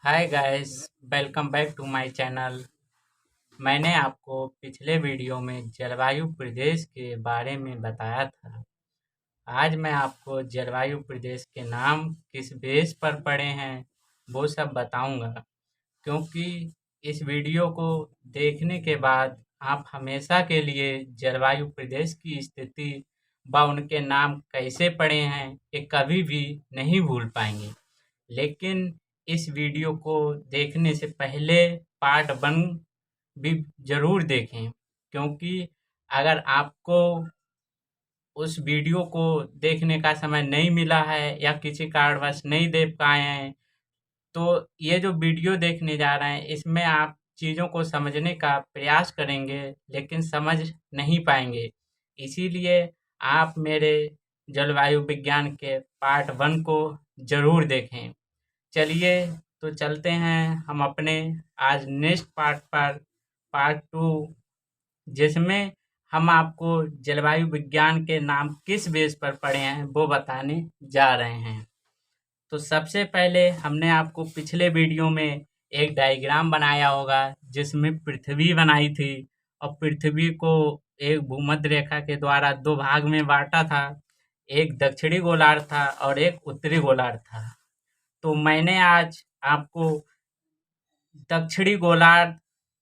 Hi guys, welcome back to my channel. मैंने आपको पिछले वीडियो में जलवायु प्रदेश के बारे में बताया था। आज मैं आपको जलवायु प्रदेश के नाम किस बेस पर पड़े हैं वो सब बताऊंगा, क्योंकि इस वीडियो को देखने के बाद आप हमेशा के लिए जलवायु प्रदेश की स्थिति व उनके नाम कैसे पड़े हैं ये कभी भी नहीं भूल पाएंगे। लेकिन इस वीडियो को देखने से पहले पार्ट 1 भी ज़रूर देखें, क्योंकि अगर आपको उस वीडियो को देखने का समय नहीं मिला है या किसी कारणवश नहीं देख पाए हैं, तो ये जो वीडियो देखने जा रहे हैं इसमें आप चीज़ों को समझने का प्रयास करेंगे लेकिन समझ नहीं पाएंगे। इसीलिए आप मेरे जलवायु विज्ञान के पार्ट 1 को ज़रूर देखें। चलिए, तो चलते हैं हम अपने आज नेक्स्ट पार्ट पर, पार्ट 2, जिसमें हम आपको जलवायु विज्ञान के नाम किस बेस पर पढ़े हैं वो बताने जा रहे हैं। तो सबसे पहले हमने आपको पिछले वीडियो में एक डायग्राम बनाया होगा जिसमें पृथ्वी बनाई थी और पृथ्वी को एक भूमध्य रेखा के द्वारा दो भाग में बांटा था। एक दक्षिणी गोलार्ध था और एक उत्तरी गोलार्ध था। तो मैंने आज आपको दक्षिणी गोलार्ध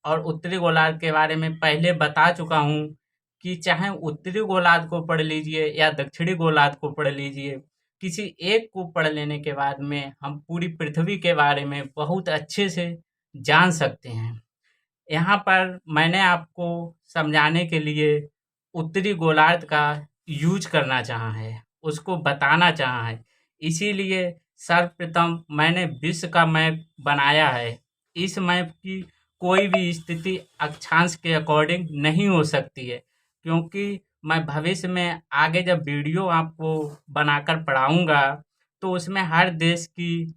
और उत्तरी गोलार्ध के बारे में पहले बता चुका हूँ कि चाहे उत्तरी गोलार्ध को पढ़ लीजिए या दक्षिणी गोलार्ध को पढ़ लीजिए, किसी एक को पढ़ लेने के बाद में हम पूरी पृथ्वी के बारे में बहुत अच्छे से जान सकते हैं। यहाँ पर मैंने आपको समझाने के लिए उत्तरी गोलार्ध का यूज करना चाहा है, उसको बताना चाहा है। इसीलिए सर्वप्रथम मैंने विश्व का मैप बनाया है। इस मैप की कोई भी स्थिति अक्षांश के अकॉर्डिंग नहीं हो सकती है, क्योंकि मैं भविष्य में आगे जब वीडियो आपको बनाकर पढ़ाऊँगा तो उसमें हर देश की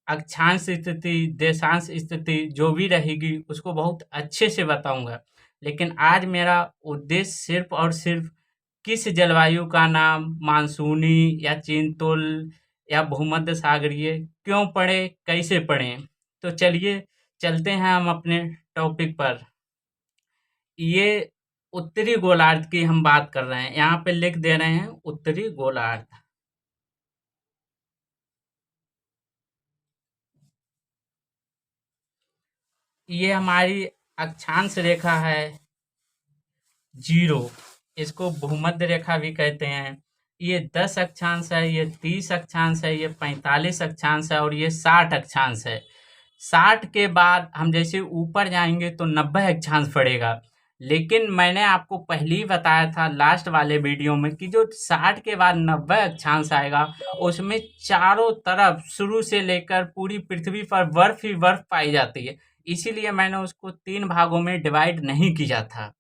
अक्षांश स्थिति, देशांश स्थिति जो भी रहेगी उसको बहुत अच्छे से बताऊँगा। लेकिन आज मेरा उद्देश्य सिर्फ़ और सिर्फ़ किस जलवायु का नाम मानसूनी या चीनतुल या भूमध्य सागरीय क्यों पढ़ें, कैसे पढ़ें? तो चलिए चलते हैं हम अपने टॉपिक पर। ये उत्तरी गोलार्ध की हम बात कर रहे हैं, यहाँ पे लिख दे रहे हैं उत्तरी गोलार्ध। ये हमारी अक्षांश रेखा है 0, इसको भूमध्य रेखा भी कहते हैं। ये 10 अक्षांश है, ये 30 अक्षांश है, ये 45 अक्षांश है और ये 60 अक्षांश है। 60 के बाद हम जैसे ऊपर जाएंगे तो 90 अक्षांश पड़ेगा। लेकिन मैंने आपको पहले ही बताया था लास्ट वाले वीडियो में कि जो 60 के बाद 90 अक्षांश आएगा उसमें चारों तरफ शुरू से लेकर पूरी पृथ्वी पर बर्फ ही बर्फ पाई जाती है। इसीलिए मैंने उसको 3 भागों में डिवाइड नहीं किया था।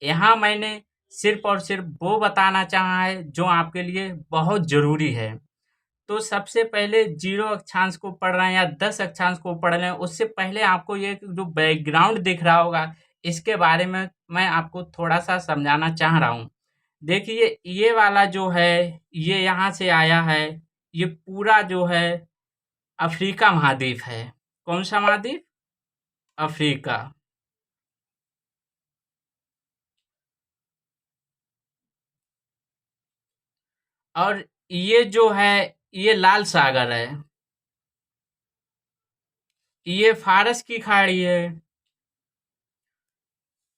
यहाँ मैंने सिर्फ और सिर्फ वो बताना चाहा है जो आपके लिए बहुत ज़रूरी है। तो सबसे पहले 0 अक्षांश को पढ़ रहे हैं या 10 अक्षांश को पढ़ रहे हैं, उससे पहले आपको ये जो बैकग्राउंड दिख रहा होगा इसके बारे में मैं आपको थोड़ा-सा समझाना चाह रहा हूँ। देखिए, ये वाला जो है ये यहाँ से आया है, ये पूरा जो है अफ्रीका महाद्वीप है। कौन-सा महाद्वीप? अफ्रीका। और ये जो है ये लाल सागर है, ये फारस की खाड़ी है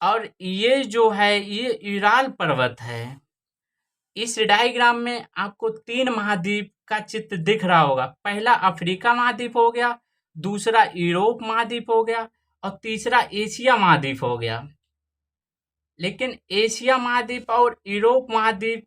और ये जो है ये यूराल पर्वत है। इस डायग्राम में आपको 3 महाद्वीप का चित्र दिख रहा होगा। पहला अफ्रीका महाद्वीप हो गया, दूसरा यूरोप महाद्वीप हो गया और तीसरा एशिया महाद्वीप हो गया। लेकिन एशिया महाद्वीप और यूरोप महाद्वीप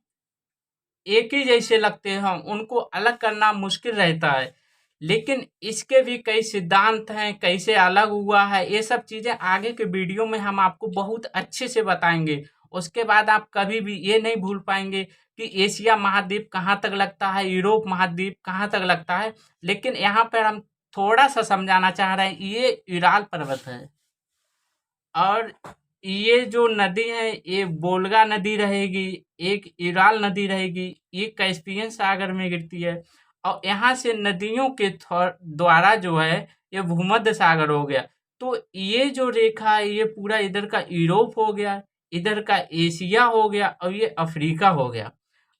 एक ही जैसे लगते हैं, उनको अलग करना मुश्किल रहता है। लेकिन इसके भी कई सिद्धांत हैं, कैसे अलग हुआ है, ये सब चीज़ें आगे के वीडियो में हम आपको बहुत अच्छे से बताएँगे। उसके बाद आप कभी भी ये नहीं भूल पाएँगे कि एशिया महाद्वीप कहाँ तक लगता है, यूरोप महाद्वीप कहाँ तक लगता है। लेकिन यहाँ पर हम थोड़ा-सा समझाना चाह रहे हैं, ये यूराल पर्वत है और ये जो नदी है ये वोल्गा नदी रहेगी, एक यूराल नदी रहेगी, ये कैस्पियन सागर में गिरती है और यहाँ से नदियों के द्वारा जो है ये भूमध्य सागर हो गया। तो ये जो रेखा है ये पूरा इधर का यूरोप हो गया, इधर का एशिया हो गया और ये अफ्रीका हो गया।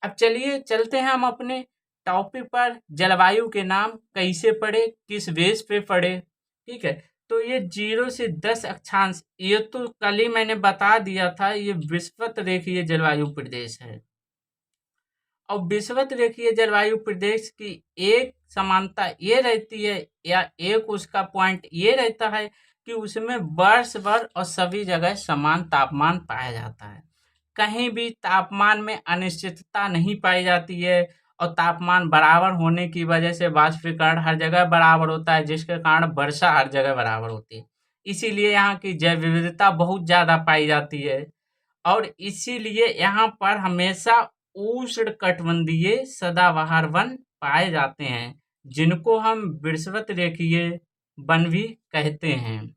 अब चलिए चलते हैं हम अपने टॉपिक पर। जलवायु के नाम कैसे पढ़े, किस बेस पे पढ़े, ठीक है। तो ये 0 से 10 अक्षांश, ये तो कल ही मैंने बता दिया था, ये विषुवत रेखीय जलवायु प्रदेश है। और विषुवत रेखीय जलवायु प्रदेश की एक समानता ये रहती है या एक उसका पॉइंट ये रहता है कि उसमें वर्ष भर और सभी जगह समान तापमान पाया जाता है। कहीं भी तापमान में अनिश्चितता नहीं पाई जाती है और तापमान बराबर होने की वजह से वाष्पीकरण हर जगह बराबर होता है, जिसके कारण वर्षा हर जगह बराबर होती है। इसीलिए यहाँ की जैव विविधता बहुत ज़्यादा पाई जाती है और इसीलिए यहाँ पर हमेशा उष्णकटिबंधीय सदाबहार वन पाए जाते हैं, जिनको हम विषुवत रेखीय वन भी कहते हैं।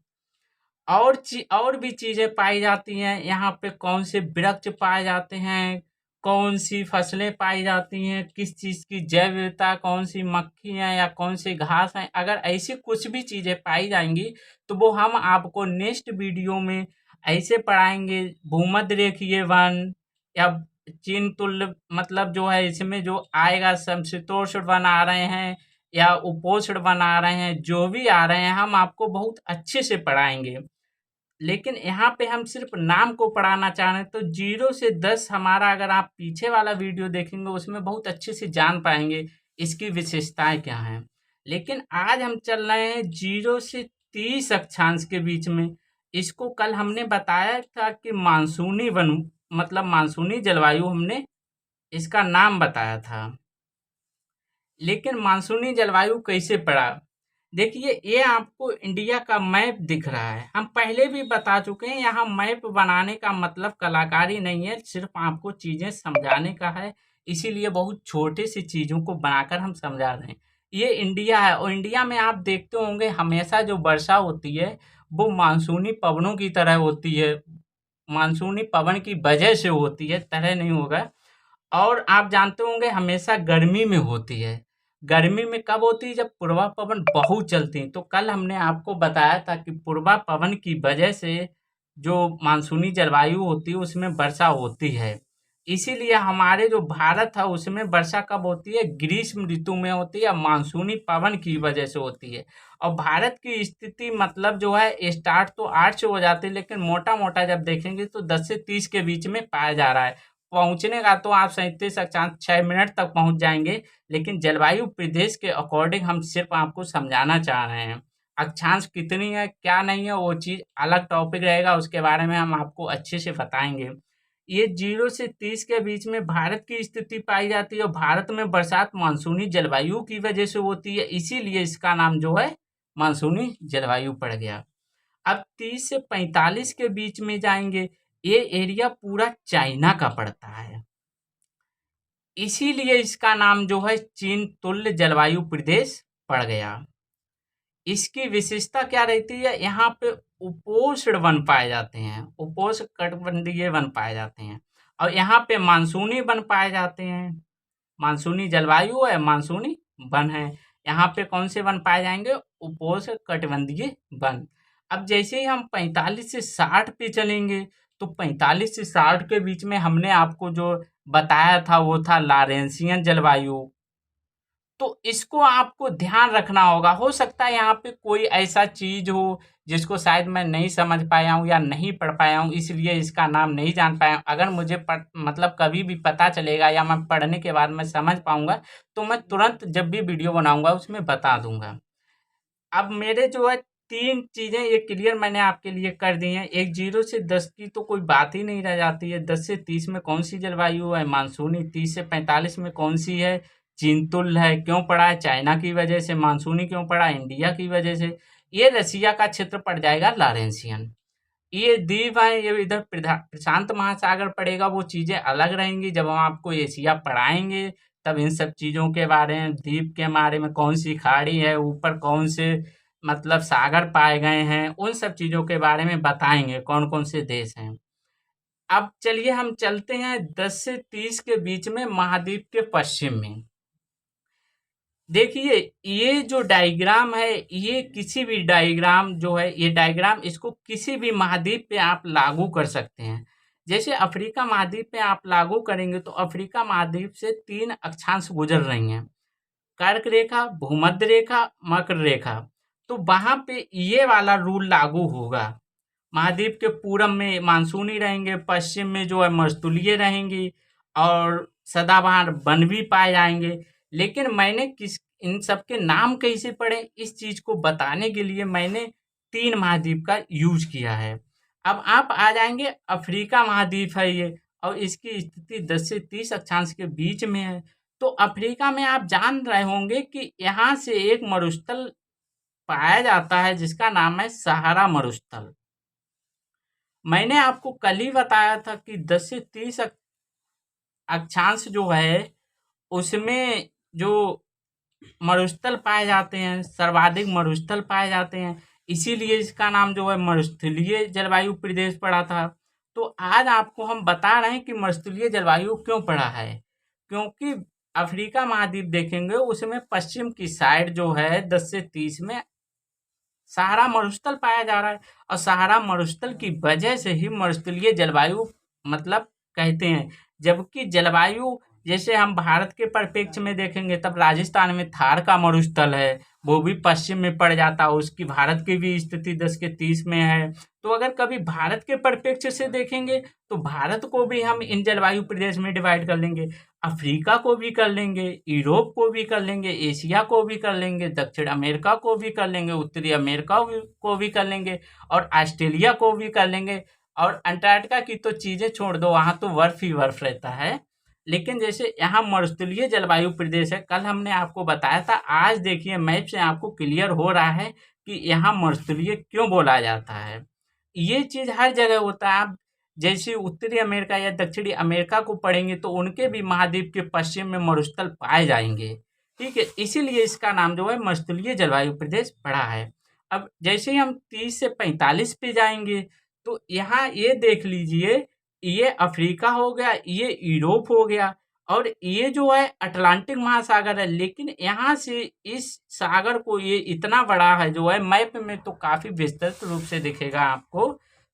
और भी चीजें पाई जाती हैं यहाँ पे, कौन से वृक्ष पाए जाते हैं, कौन सी फसलें पाई जाती हैं, किस चीज की जैव विविधता, कौन सी मक्खियाँ या कौन सी घास हैं। अगर ऐसी कुछ भी चीजें पाई जाएंगी तो वो हम आपको नेक्स्ट वीडियो में ऐसे पढ़ाएंगे। भूमध्य रेखीय वन या चीन तुल्य, मतलब जो है इसमें जो आएगा, समशीतोष्ण वन आ रहे हैं या उपोष्ण वन आ रहे हैं, जो भी आ रहे हैं हम आपको बहुत अच्छे से पढ़ाएंगे। लेकिन यहाँ पे हम सिर्फ नाम को पढ़ाना चाह रहे हैं। तो 0 से 10 हमारा, अगर आप पीछे वाला वीडियो देखेंगे उसमें बहुत अच्छे से जान पाएंगे इसकी विशेषताएं क्या हैं। लेकिन आज हम चल रहे हैं 0 से 30 अक्षांश के बीच में। इसको कल हमने बताया था कि मानसूनी वन, मतलब मानसूनी जलवायु, हमने इसका नाम बताया था। लेकिन मानसूनी जलवायु कैसे पड़ा? देखिए, ये आपको इंडिया का मैप दिख रहा है। हम पहले भी बता चुके हैं, यहाँ मैप बनाने का मतलब कलाकारी नहीं है, सिर्फ आपको चीजें समझाने का है। इसीलिए बहुत छोटे सी चीजों को बनाकर हम समझा रहे हैं। ये इंडिया है और इंडिया में आप देखते होंगे हमेशा जो वर्षा होती है वो मानसूनी पवनों की तरह होती है, मानसूनी पवन की वजह से होती है, तरह नहीं होगा। और आप जानते होंगे हमेशा गर्मी में होती है। गर्मी में कब होती है? जब पूर्वा पवन बहुत चलती है। तो कल हमने आपको बताया था कि पूर्वा पवन की वजह से जो मानसूनी जलवायु होती है उसमें वर्षा होती है। इसीलिए हमारे जो भारत है उसमें वर्षा कब होती है? ग्रीष्म ऋतु में होती है, मानसूनी पवन की वजह से होती है। और भारत की स्थिति मतलब जो है स्टार्ट तो 8 से हो जाती है, लेकिन मोटा मोटा जब देखेंगे तो 10 से 30 के बीच में पाया जा रहा है। पहुंचने का तो आप 37 अक्षांश 6 मिनट तक पहुंच जाएंगे। लेकिन जलवायु प्रदेश के अकॉर्डिंग हम सिर्फ आपको समझाना चाह रहे हैं। अक्षांश कितनी है क्या नहीं है वो चीज अलग टॉपिक रहेगा, उसके बारे में हम आपको अच्छे से बताएंगे। ये 0 से 30 के बीच में भारत की स्थिति पाई जाती है और भारत में बरसात मानसूनी जलवायु की वजह से होती है, इसीलिए इसका नाम जो है मानसूनी जलवायु पड़ गया। अब 30 से 45 के बीच में जाएंगे, ये एरिया पूरा चाइना का पड़ता है, इसीलिए इसका नाम जो है चीन तुल्य जलवायु प्रदेश पड़ गया। इसकी विशेषता क्या रहती है? यहाँ पे उपोष्ण वन पाए जाते हैं, उपोष्ण कटिबंधीय वन पाए जाते हैं और यहाँ पे मानसूनी वन पाए जाते हैं। मानसूनी जलवायु है, मानसूनी वन है। यहाँ पे कौन से वन पाए जाएंगे? उपोष्ण कटिबंधीय वन। अब जैसे ही हम 45 से 60 पे चलेंगे तो 45 से 60 के बीच में हमने आपको जो बताया था वो था लॉरेंसियन जलवायु। तो इसको आपको ध्यान रखना होगा। हो सकता है यहाँ पे कोई ऐसा चीज हो जिसको शायद मैं नहीं समझ पाया हूँ या नहीं पढ़ पाया हूँ, इसलिए इसका नाम नहीं जान पाया हूँ। अगर मुझे मतलब कभी भी पता चलेगा या मैं पढ़ने के बाद मैं समझ पाऊंगा तो मैं तुरंत जब भी वीडियो बनाऊंगा उसमें बता दूंगा। अब मेरे जो है 3 चीजें ये क्लियर मैंने आपके लिए कर दी हैं। एक 0 से 10 की तो कोई बात ही नहीं रह जाती है। 10 से 30 में कौन सी जलवायु है? मानसूनी। 30 से 45 में कौन सी है? चीन-तुल्य है। क्यों पड़ा है? चाइना की वजह से। मानसूनी क्यों पड़ा? इंडिया की वजह से। ये रसिया का क्षेत्र पड़ जाएगा लॉरेंसियन। ये द्वीप है, ये इधर प्रशांत महासागर पड़ेगा, वो चीजें अलग रहेंगी। जब हम आपको एशिया पढ़ाएंगे तब इन सब चीजों के बारे में, द्वीप के बारे में, कौन सी खाड़ी है, ऊपर कौन से मतलब सागर पाए गए हैं, उन सब चीजों के बारे में बताएंगे, कौन कौन से देश हैं। अब चलिए हम चलते हैं 10 से 30 के बीच में महाद्वीप के पश्चिम में। देखिए, ये जो डायग्राम है, ये किसी भी डायग्राम जो है, ये डायग्राम इसको किसी भी महाद्वीप पे आप लागू कर सकते हैं। जैसे अफ्रीका महाद्वीप पे आप लागू करेंगे तो अफ्रीका महाद्वीप से 3 अक्षांश गुजर रही हैं। कर्क रेखा, भूमध्य रेखा, मकर रेखा। तो वहाँ पे ये वाला रूल लागू होगा। महाद्वीप के पूरब में मानसूनी रहेंगे, पश्चिम में जो है मर्दतुल्य रहेंगी और सदाबहार वन भी पाए जाएँगे। लेकिन मैंने किस इन सब के नाम कैसे पड़े, इस चीज़ को बताने के लिए मैंने 3 महाद्वीप का यूज़ किया है। अब आप आ जाएँगे, अफ्रीका महाद्वीप है ये और इसकी स्थिति 10 से 30 अक्षांश के बीच में है। तो अफ्रीका में आप जान रहे होंगे कि यहाँ से एक मरुस्थल पाया जाता है जिसका नाम है सहारा मरुस्थल। मैंने आपको कल ही बताया था कि 10 से 30 अक्षांश जो है, उसमें जो मरुस्थल पाए जाते हैं, सर्वाधिक मरुस्थल पाए जाते हैं, इसीलिए इसका नाम जो है मरुस्थलीय जलवायु प्रदेश पड़ा था। तो आज आपको हम बता रहे हैं कि मरुस्थलीय जलवायु क्यों पड़ा है, क्योंकि अफ्रीका महाद्वीप देखेंगे उसमें पश्चिम की साइड जो है 10 से 30 में सहारा मरुस्थल पाया जा रहा है और सहारा मरुस्थल की वजह से ही मरुस्थलीय जलवायु मतलब कहते हैं। जबकि जलवायु जैसे हम भारत के परिप्रेक्ष्य में देखेंगे तब राजस्थान में थार का मरुस्थल है, वो भी पश्चिम में पड़ जाता है, उसकी भारत की भी स्थिति 10 के 30 में है। तो अगर कभी भारत के परिप्रेक्ष्य से देखेंगे तो भारत को भी हम इन जलवायु प्रदेश में डिवाइड कर लेंगे, अफ्रीका को भी कर लेंगे, यूरोप को भी कर लेंगे, एशिया को भी कर लेंगे, दक्षिण अमेरिका को भी कर लेंगे, उत्तरी अमेरिका को भी कर लेंगे और ऑस्ट्रेलिया को भी कर लेंगे। और अंटार्कटिका की तो चीज़ें छोड़ दो, वहाँ तो बर्फ ही बर्फ रहता है। लेकिन जैसे यहाँ मरुस्थलीय जलवायु प्रदेश है, कल हमने आपको बताया था, आज देखिए मैप से आपको क्लियर हो रहा है कि यहाँ मरुस्थलीय क्यों बोला जाता है। ये चीज़ हर जगह होता है। आप जैसे उत्तरी अमेरिका या दक्षिणी अमेरिका को पढ़ेंगे तो उनके भी महाद्वीप के पश्चिम में मरुस्थल पाए जाएंगे, ठीक है। इसीलिए इसका नाम जो है मरुस्थलीय जलवायु प्रदेश पड़ा है। अब जैसे ही हम 30 से 45 पे जाएंगे तो यहाँ ये देख लीजिए, ये अफ्रीका हो गया, ये यूरोप हो गया और ये जो है अटलांटिक महासागर है। लेकिन यहाँ से इस सागर को ये इतना बड़ा है जो है, मैप में तो काफ़ी विस्तृत रूप से दिखेगा आपको।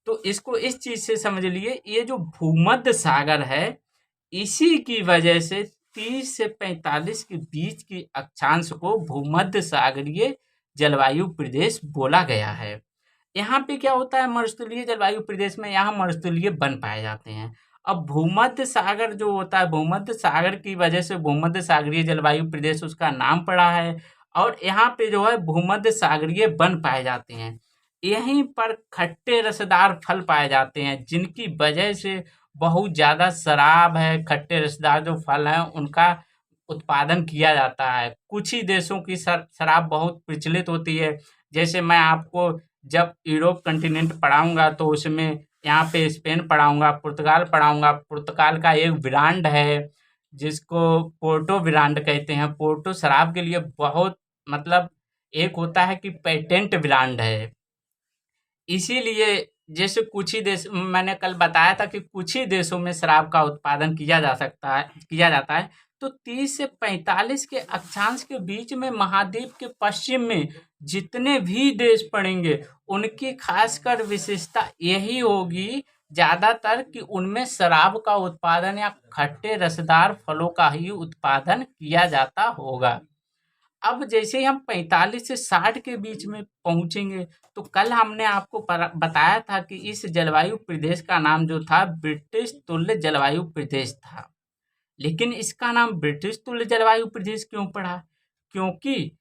तो इसको इस चीज़ से समझ लिए, ये जो भूमध्य सागर है इसी की वजह से 30 से 45 के बीच की अक्षांश को भूमध्य सागरीय जलवायु प्रदेश बोला गया है। यहाँ पे क्या होता है, मरुस्थलीय जलवायु प्रदेश में यहाँ मरुस्थलीय वन पाए जाते हैं। अब भूमध्य सागर जो होता है, भूमध्य सागर की वजह से भूमध्य सागरीय जलवायु प्रदेश उसका नाम पड़ा है और यहाँ पे जो है भूमध्य सागरीय वन पाए जाते हैं। यहीं पर खट्टे रसदार फल पाए जाते हैं जिनकी वजह से बहुत ज़्यादा शराब है, खट्टे रसदार जो फल हैं उनका उत्पादन किया जाता है। कुछ ही देशों की शराब बहुत प्रचलित होती है। जैसे मैं आपको जब यूरोप कंटिनेंट पढ़ाऊँगा तो उसमें यहाँ पे स्पेन पढ़ाऊँगा, पुर्तगाल पढ़ाऊँगा। पुर्तगाल का एक ब्रांड है जिसको पोर्टो ब्रांड कहते हैं। पोर्टो शराब के लिए बहुत मतलब एक होता है कि पेटेंट ब्रांड है। इसीलिए जैसे कुछ ही देश, मैंने कल बताया था कि कुछ ही देशों में शराब का उत्पादन किया जाता है। तो 30 से 45 के अक्षांश के बीच में महाद्वीप के पश्चिम में जितने भी देश पड़ेंगे उनकी खासकर विशेषता यही होगी ज़्यादातर कि उनमें शराब का उत्पादन या खट्टे रसदार फलों का ही उत्पादन किया जाता होगा। अब जैसे ही हम 45 से 60 के बीच में पहुँचेंगे तो कल हमने आपको बताया था कि इस जलवायु प्रदेश का नाम जो था ब्रिटिश तुल्य जलवायु प्रदेश था। लेकिन इसका नाम ब्रिटिश तुल्य जलवायु प्रदेश क्यों पड़ा? क्योंकि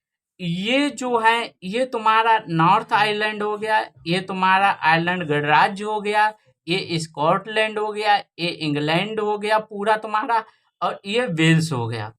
ये जो है ये तुम्हारा नॉर्थ आयरलैंड हो गया, ये तुम्हारा आयरलैंड गणराज्य हो गया, ये स्कॉटलैंड हो गया, ये इंग्लैंड हो गया पूरा तुम्हारा और ये वेल्स हो गया।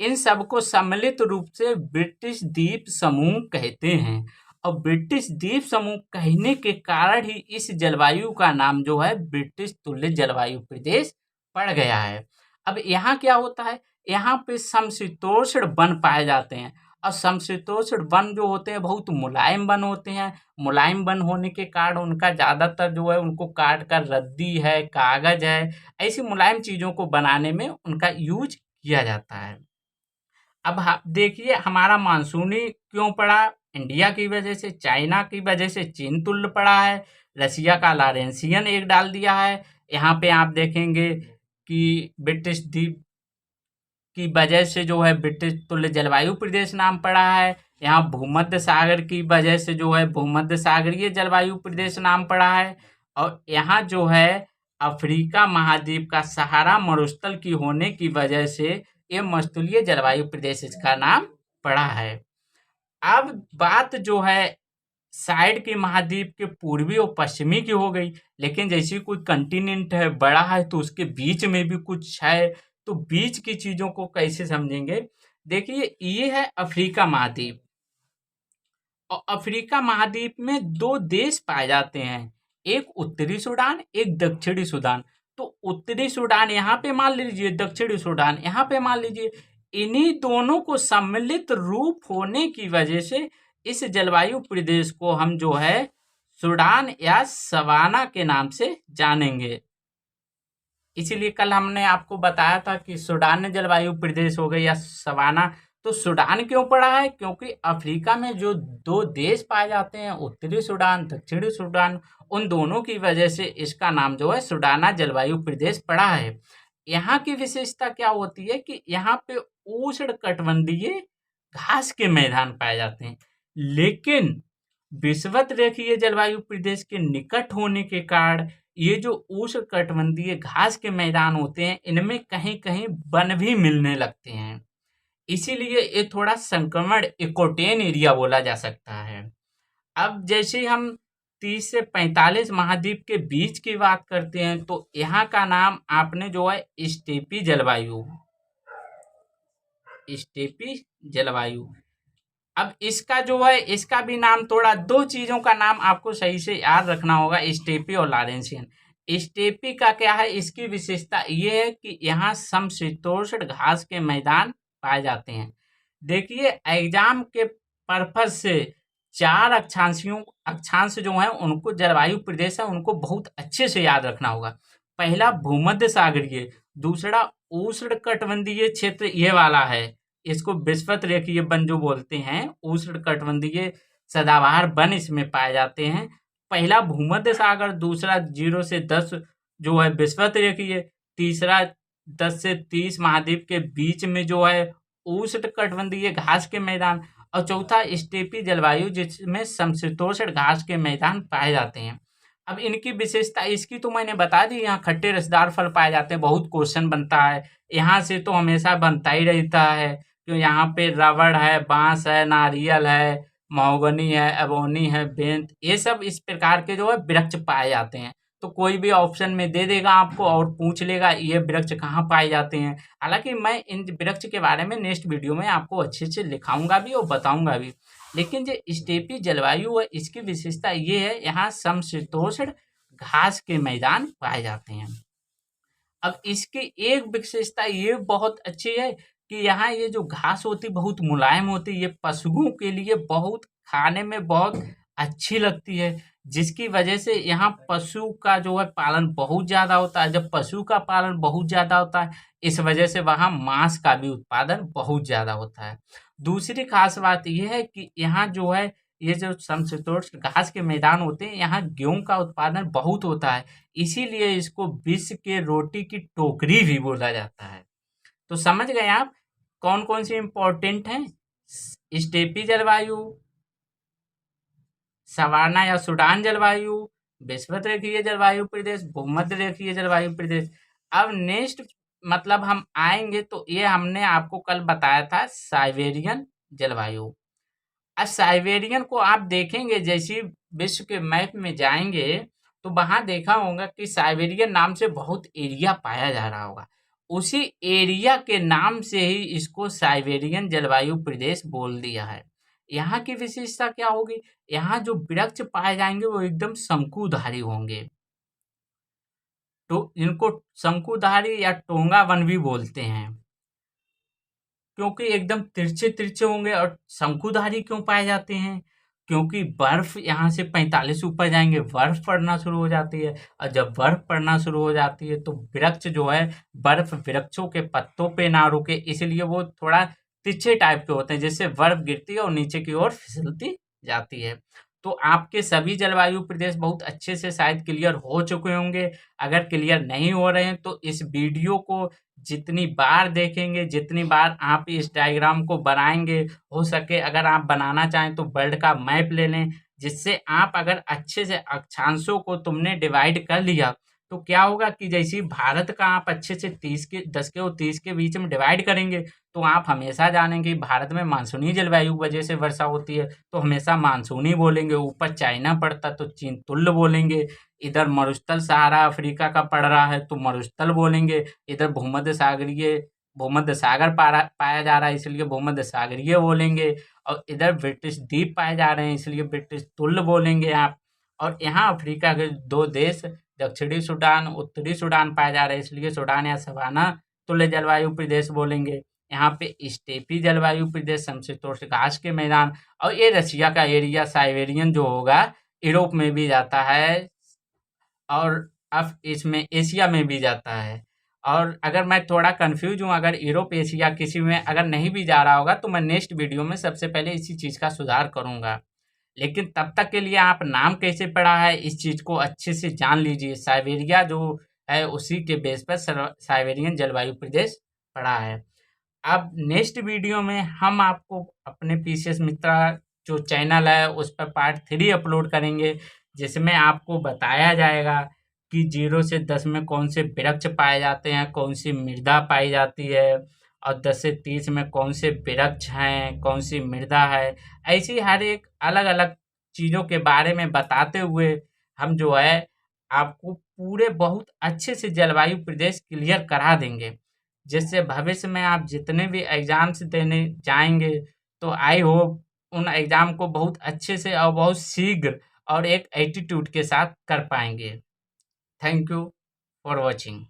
इन सबको सम्मिलित रूप से ब्रिटिश द्वीप समूह कहते हैं और ब्रिटिश द्वीप समूह कहने के कारण ही इस जलवायु का नाम जो है ब्रिटिश तुल्य जलवायु प्रदेश पड़ गया है। अब यहाँ क्या होता है, यहाँ पे समशीतोष्ण वन पाए जाते हैं और समशीतोष्ण वन जो होते हैं बहुत मुलायम वन होते हैं। मुलायम वन होने के कारण उनका ज़्यादातर जो है उनको काट कर रद्दी है, कागज़ है, ऐसी मुलायम चीज़ों को बनाने में उनका यूज किया जाता है। अब देखिए हमारा मानसूनी क्यों पड़ा, इंडिया की वजह से, चाइना की वजह से चीन तुल्य पड़ा है, रसिया का लॉरेंसियन एक डाल दिया है। यहाँ पे आप देखेंगे कि ब्रिटिश द्वीप की वजह से जो है ब्रिटिश तुल्य जलवायु प्रदेश नाम पड़ा है। यहाँ भूमध्य सागर की वजह से जो है भूमध्य सागरीय जलवायु प्रदेश नाम पड़ा है। और यहाँ जो है अफ्रीका महाद्वीप का सहारा मरुस्थल की होने की वजह से ये मरुस्थलीय जलवायु प्रदेश इसका नाम पड़ा है। अब बात जो है साइड के महाद्वीप के पूर्वी और पश्चिमी की हो गई, लेकिन जैसे कोई कंटिनेंट है बड़ा है तो उसके बीच में भी कुछ है, तो बीच की चीजों को कैसे समझेंगे। देखिए ये है अफ्रीका महाद्वीप, और अफ्रीका महाद्वीप में दो देश पाए जाते हैं, एक उत्तरी सूडान, एक दक्षिणी सूडान। तो उत्तरी सूडान यहाँ पे मान लीजिए, दक्षिणी सूडान यहाँ पे मान लीजिए। इन्हीं दोनों को सम्मिलित रूप होने की वजह से इस जलवायु प्रदेश को हम जो है सूडान या सवाना के नाम से जानेंगे। इसीलिए कल हमने आपको बताया था कि सूडान जलवायु प्रदेश हो गई या सवाना। तो सूडान क्यों पड़ा है, क्योंकि अफ्रीका में जो दो देश पाए जाते हैं, उत्तरी सूडान, दक्षिणी सूडान, उन दोनों की वजह से इसका नाम जो है सूडाना जलवायु प्रदेश पड़ा है। यहाँ की विशेषता क्या होती है कि यहाँ पे उष्ण कटिबंधीय घास के मैदान पाए जाते हैं, लेकिन विषुवत रेखीय जलवायु प्रदेश के निकट होने के कारण ये जो उष्ण कटिबंधीय घास के मैदान होते हैं, इनमें कहीं कहीं वन भी मिलने लगते हैं। इसीलिए ये थोड़ा संक्रमण इकोटेन एरिया बोला जा सकता है। अब जैसे हम 30 से 45 महाद्वीप के बीच की बात करते हैं, तो यहाँ का नाम आपने जो है स्टेपी जलवायु, स्टेपी जलवायु। अब इसका जो है इसका भी नाम, थोड़ा दो चीजों का नाम आपको सही से याद रखना होगा, स्टेपी और लॉरेंसियन। स्टेपी का क्या है, इसकी विशेषता ये है कि यहाँ समशीतोष्ण घास के मैदान पाए जाते हैं। देखिए एग्जाम के पर्पज से 4 अक्षांश जो है उनको जलवायु प्रदेश है उनको बहुत अच्छे से याद रखना होगा। पहला भूमध्य सागरीय, दूसरा उष्ण कटिबंधीय क्षेत्र ये वाला है, इसको विषुवत रेखीय वन जो बोलते हैं, उष्ण कटिबंधीय सदाबहार वन इसमें पाए जाते हैं। पहला भूमध्य सागर, दूसरा 0 से 10 जो है विषुवत रेखीय, तीसरा 10 से 30 महाद्वीप के बीच में जो है उष्ण कटिबंधीय घास के मैदान, और चौथा स्टेपी जलवायु जिसमें समशीतोष्ण घास के मैदान पाए जाते हैं। अब इनकी विशेषता इसकी तो मैंने बता दी, यहाँ खट्टे रसदार फल पाए जाते हैं, बहुत क्वेश्चन बनता है यहाँ से तो हमेशा बनता ही रहता है, क्यों यहाँ पे रबड़ है, बांस है, नारियल है, महोगनी है, एबोनी है, बेंत, ये सब इस प्रकार के जो है वृक्ष पाए जाते हैं। तो कोई भी ऑप्शन में दे देगा आपको और पूछ लेगा ये वृक्ष कहाँ पाए जाते हैं। हालांकि मैं इन वृक्ष के बारे में नेक्स्ट वीडियो में आपको अच्छे से लिखाऊंगा भी और बताऊंगा भी, लेकिन जो स्टेपी जलवायु है इसकी विशेषता ये है यहाँ समशीतोष्ण घास के मैदान पाए जाते हैं। अब इसकी एक विशेषता ये बहुत अच्छी है कि यहाँ ये जो घास होती बहुत मुलायम होती है, ये पशुओं के लिए बहुत खाने में बहुत अच्छी लगती है, जिसकी वजह से यहाँ पशु का जो है पालन बहुत ज़्यादा होता है। जब पशु का पालन बहुत ज़्यादा होता है, इस वजह से वहाँ मांस का भी उत्पादन बहुत ज़्यादा होता है। दूसरी खास बात यह है कि यहाँ जो है ये जो समशीतोष्ण घास के मैदान होते हैं, यहाँ गेहूं का उत्पादन बहुत होता है, इसीलिए इसको विश्व के रोटी की टोकरी भी बोला जाता है। तो समझ गए आप कौन कौन सी इंपॉर्टेंट हैं, स्टेपी जलवायु, सवाना या सूडान जलवायु, विषुवत रेखीय जलवायु प्रदेश, भूमध्य रेखीय जलवायु प्रदेश। अब नेक्स्ट मतलब हम आएंगे तो ये हमने आपको कल बताया था साइबेरियन जलवायु। अब साइबेरियन को आप देखेंगे जैसे विश्व के मैप में जाएंगे तो वहां देखा होगा कि साइबेरियन नाम से बहुत एरिया पाया जा रहा होगा, उसी एरिया के नाम से ही इसको साइबेरियन जलवायु प्रदेश बोल दिया है। यहाँ की विशेषता क्या होगी, यहाँ जो वृक्ष पाए जाएंगे वो एकदम शंकुधारी होंगे, तो इनको शंकुधारी या टोंगा वन भी बोलते हैं, क्योंकि एकदम तिरछे तिरछे होंगे। और शंकुधारी क्यों पाए जाते हैं, क्योंकि बर्फ यहाँ से 45 ऊपर जाएंगे बर्फ पड़ना शुरू हो जाती है, और जब बर्फ पड़ना शुरू हो जाती है तो वृक्ष जो है बर्फ वृक्षों के पत्तों पे ना रुके, इसलिए वो थोड़ा तिरछे टाइप के होते हैं, जिससे बर्फ गिरती है और नीचे की ओर फिसलती जाती है। तो आपके सभी जलवायु प्रदेश बहुत अच्छे से शायद क्लियर हो चुके होंगे। अगर क्लियर नहीं हो रहे हैं तो इस वीडियो को जितनी बार देखेंगे, जितनी बार आप इस डायग्राम को बनाएँगे, हो सके अगर आप बनाना चाहें तो वर्ल्ड का मैप ले लें, जिससे आप अगर अच्छे से अक्षांशों को तुमने डिवाइड कर लिया, तो क्या होगा कि जैसे ही भारत का आप अच्छे से 10 के और 30 के बीच में डिवाइड करेंगे, तो आप हमेशा जानेंगे भारत में मानसूनी जलवायु वजह से वर्षा होती है, तो हमेशा मानसूनी बोलेंगे। ऊपर चाइना पड़ता तो चीन तुल्य बोलेंगे। इधर मरुस्थल सहारा अफ्रीका का पड़ रहा है तो मरुस्थल बोलेंगे। इधर भूमध्य सागर पाया जा रहा है, इसलिए भूमध्य सागरीय बोलेंगे। और इधर ब्रिटिश द्वीप पाए जा रहे हैं, इसलिए ब्रिटिश तुल्य बोलेंगे आप। और यहाँ अफ्रीका के दो देश दक्षिणी सूडान, उत्तरी सूडान पाए जा रहे हैं, इसलिए सूडान या सवाना तुल्य जलवायु प्रदेश बोलेंगे। यहाँ पे स्टेपी जलवायु प्रदेश, समशीतोष्ण घास के मैदान। और ये रशिया का एरिया साइबेरियन जो होगा, यूरोप में भी जाता है और अब इसमें एशिया में भी जाता है। और अगर मैं थोड़ा कंफ्यूज हूँ, अगर यूरोप एशिया किसी में अगर नहीं भी जा रहा होगा, तो मैं नेक्स्ट वीडियो में सबसे पहले इसी चीज़ का सुधार करूँगा। लेकिन तब तक के लिए आप नाम कैसे पढ़ा है इस चीज़ को अच्छे से जान लीजिए। साइबेरिया जो है उसी के बेस पर साइबेरियन जलवायु प्रदेश पड़ा है। अब नेक्स्ट वीडियो में हम आपको अपने पीसीएस मित्रा जो चैनल है उस पर पार्ट 3 अपलोड करेंगे, जिसमें आपको बताया जाएगा कि 0 से 10 में कौन से वृक्ष पाए जाते हैं, कौन सी मृदा पाई जाती है, और 10 से 30 में कौन से वृक्ष हैं, कौन सी मृदा है। ऐसी हर एक अलग अलग चीज़ों के बारे में बताते हुए हम जो है आपको पूरे बहुत अच्छे से जलवायु प्रदेश क्लियर करा देंगे, जिससे भविष्य में आप जितने भी एग्ज़ाम्स देने जाएँगे, तो आई होप उन एग्ज़ाम को बहुत अच्छे से और बहुत शीघ्र और एक एटीट्यूड के साथ कर पाएँगे। Thank you for watching.